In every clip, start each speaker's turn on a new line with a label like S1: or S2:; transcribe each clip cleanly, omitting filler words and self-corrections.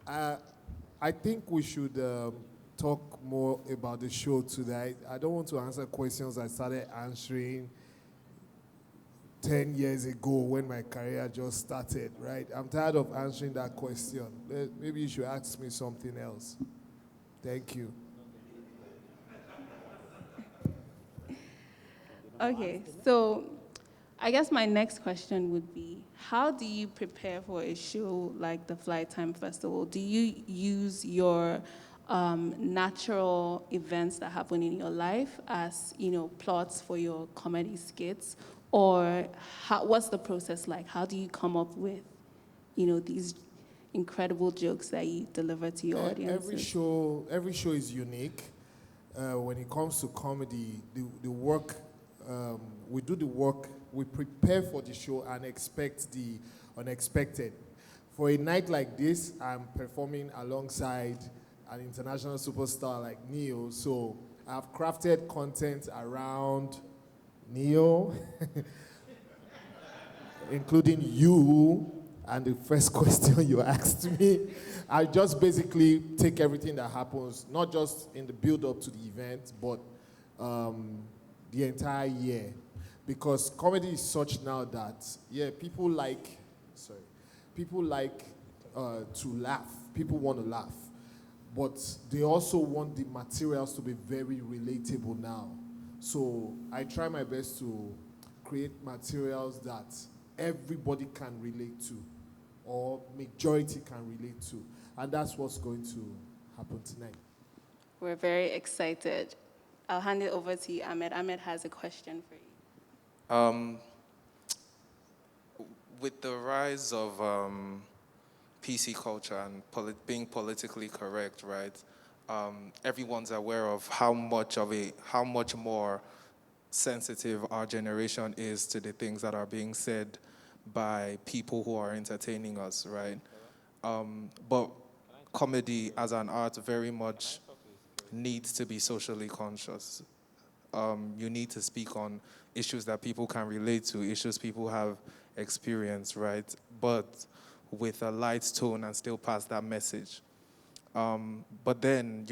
S1: Uh, I think we should talk more about the show today. I don't want to answer questions I started answering 10 years ago when my career just started, right? I'm tired of answering that question. Maybe you should ask me something else. Thank you.
S2: Okay, so I guess my next question would be, how do you prepare for a show like the Flight Time Festival? Do you use your natural events that happen in your life as, plots for your comedy skits? Or what's the process like? How do you come up with, these incredible jokes that you deliver to your audiences?
S1: Every show is unique. When it comes to comedy, the work, we do the work, we prepare for the show and expect the unexpected. For a night like this, I'm performing alongside an international superstar like Neo, so I've crafted content around Neo, including you and the first question you asked me. I just basically take everything that happens, not just in the build-up to the event, but the entire year. Because comedy is such now that, people like to laugh. People want to laugh. But they also want the materials to be very relatable now. So I try my best to create materials that everybody can relate to, or majority can relate to. And that's what's going to happen tonight.
S2: We're very excited. I'll hand it over to you, Ahmed. Ahmed has a question for you.
S3: With the rise of PC culture and being politically correct, right? Everyone's aware of how much more sensitive our generation is to the things that are being said by people who are entertaining us, right? But comedy as an art very much needs to be socially conscious. You need to speak on issues that people can relate to, issues people have experienced, right? But with a light tone and still pass that message. But then,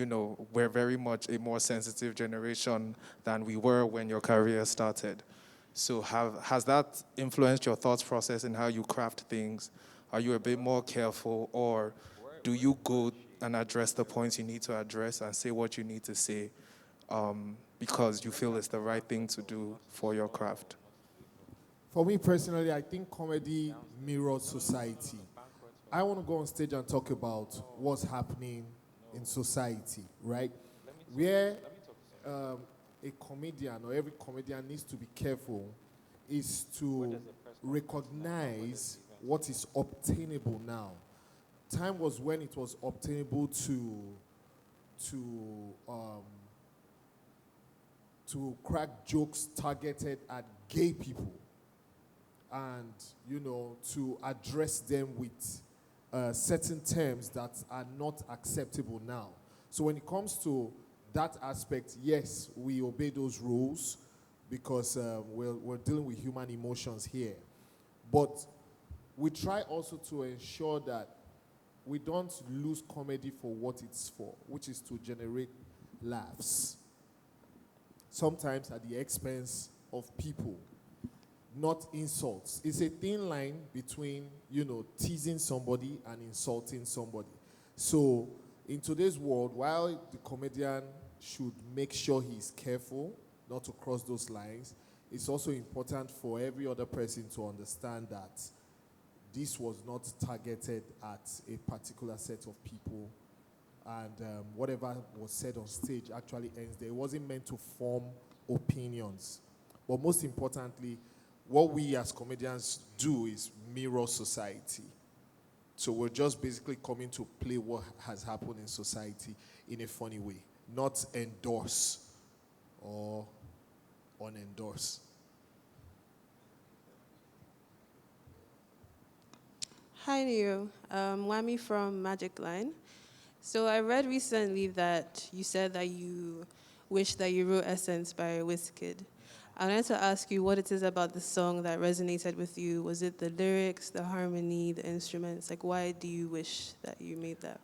S3: we're very much a more sensitive generation than we were when your career started. So has that influenced your thought process in how you craft things? Are you a bit more careful, or do you go and address the points you need to address and say what you need to say because you feel it's the right thing to do for your craft?
S1: For me personally, I think comedy mirrors society. I want to go on stage and talk about what's happening in society, right? Where a comedian or every comedian needs to be careful is to recognize what is obtainable now. Time was when it was obtainable um, to crack jokes targeted at gay people, and to address them with certain terms that are not acceptable now. So when it comes to that aspect, yes, we obey those rules because we're dealing with human emotions here. But we try also to ensure that we don't lose comedy for what it's for, which is to generate laughs. Sometimes at the expense of people, not insults. It's a thin line between, teasing somebody and insulting somebody. So in today's world, while the comedian should make sure he's careful not to cross those lines, it's also important for every other person to understand that this was not targeted at a particular set of people, and whatever was said on stage actually ends there. It wasn't meant to form opinions. But most importantly, what we as comedians do is mirror society. So we're just basically coming to play what has happened in society in a funny way, not endorse or unendorse.
S4: Hi, Neo. Wami from Magic Line. So I read recently that you said that you wish that you wrote Essence by Wizkid. I wanted to ask you what it is about the song that resonated with you. Was it the lyrics, the harmony, the instruments? Like, why do you wish that you made that?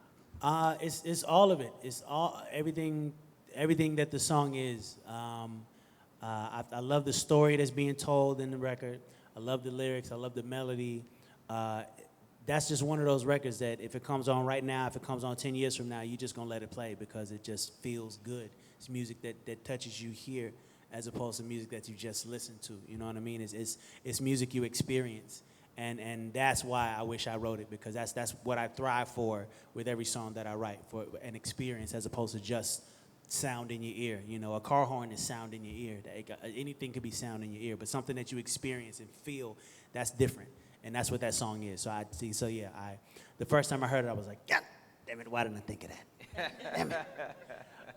S5: It's all of it. It's all everything that the song is. I love the story that's being told in the record. I love the lyrics. I love the melody. That's just one of those records that if it comes on right now, if it comes on 10 years from now, you're just gonna let it play because it just feels good. It's music that touches you here as opposed to music that you just listen to. You know what I mean? It's music you experience. And that's why I wish I wrote it, because that's what I thrive for with every song that I write, for an experience as opposed to just sound in your ear. You know, a car horn is sound in your ear. Anything could be sound in your ear, but something that you experience and feel, that's different. And that's what that song is. The first time I heard it, I was like, yeah, damn it, why didn't I think of that? Damn it.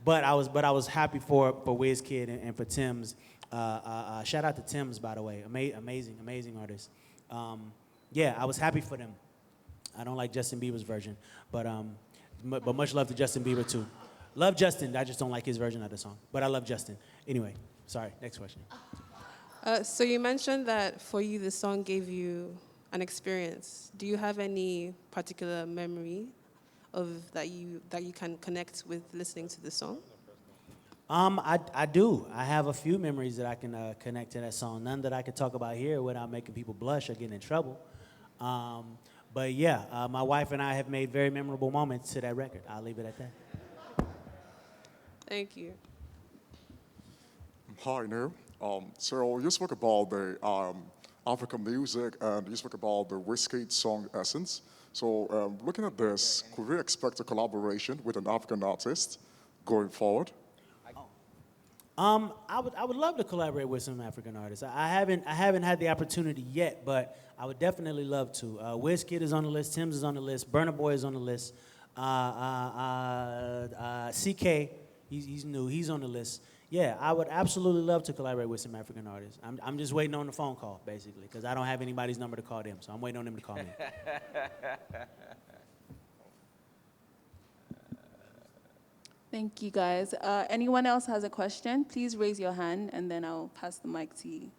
S5: But I was happy for Wizkid and for Tems. Shout out to Tems, by the way, amazing artist. I was happy for them. I don't like Justin Bieber's version, but much love to Justin Bieber too. Love Justin, I just don't like his version of the song, but I love Justin. Anyway, sorry, next question.
S4: So you mentioned that for you, the song gave you an experience. Do you have any particular memory of that you can connect with listening to the song?
S5: I do. I have a few memories that I can connect to that song. None that I can talk about here without making people blush or getting in trouble. But yeah, my wife and I have made very memorable moments to that record. I'll leave it at that.
S4: Thank you.
S6: Hi, Neil. So you spoke about the African music and you spoke about the Wizkid song Essence. So looking at this, could we expect a collaboration with an African artist going forward?
S5: I would love to collaborate with some African artists. I haven't had the opportunity yet, but I would definitely love to. Wizkid is on the list, Tems is on the list, Burna Boy is on the list, CK, he's new, he's on the list. Yeah, I would absolutely love to collaborate with some African artists. I'm just waiting on the phone call, basically, because I don't have anybody's number to call them, so I'm waiting on them to call me.
S2: Thank you, guys. Anyone else has a question? Please raise your hand, and then I'll pass the mic to you.